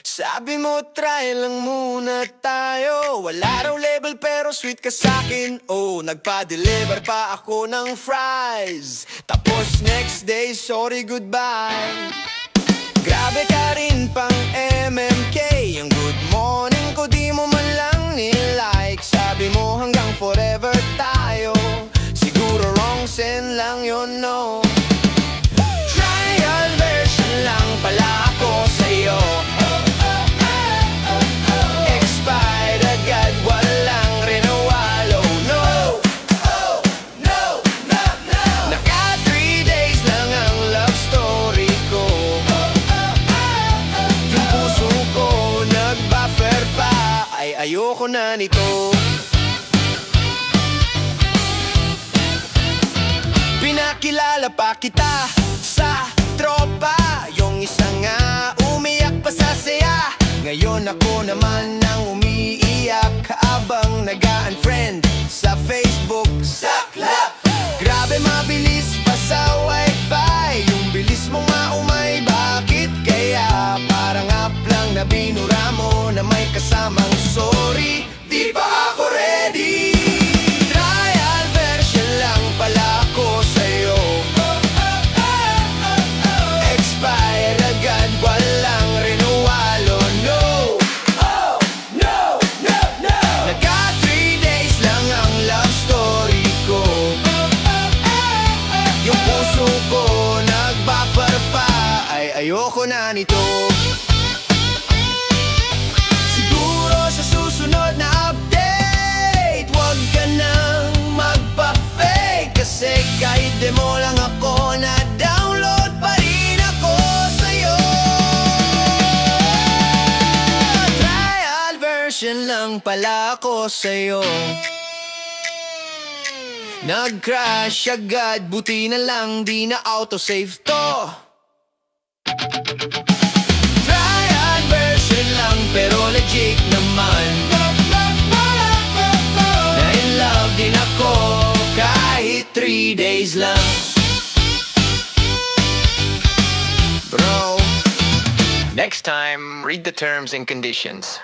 Sabi mo try lang muna tayo. Wala raw level pero sweet ka sa'kin. Oh, nagpa-deliver pa ako ng fries. Tapos next day, sorry goodbye. Grabe ka rin pang MMK. Ang good morning ko di mo man lang nilike. Sabi mo hanggang forever tayo. Siguro wrong send lang yun, no. Trial version lang pala ako sa'yo. Expired agad, walang renewal. Oh no, oh no, no, no. Naka 3 days lang ang love story ko. Yung puso ko nag-buffer pa. Ay ayoko na nito. Pinakilala pa kita sa tropa. Yung isa nga umiyak pa sa saya. Ngayon ako naman ang umiiyak habang nag-unfriend sa Facebook. Saklap! Grabe mabilis pa sa wifi. Yung bilis mo nga umay, bakit kaya? Parang app lang na binura mo na may kasamang sorry. Di pa ako ready. Trial version lang pala ako sa'yo. Expired agad, walang renewal. Oh no, oh no, no, no. Naka 3 days lang ang love story ko. Yung puso ko nag-buffer pa. Ay ayoko na nito. Siguro sa susunod na update, wag ka nang magpa-fake. Kasi kahit demo lang ako, na-download pa rin ako sa'yo. Trial version lang pala ako sa'yo. Nag-crash agad, buti na lang di na autosave to. Trial version lang pero legit naman. Na in love din ako kahit 3 days lang. Bro, Next time, read the terms and conditions.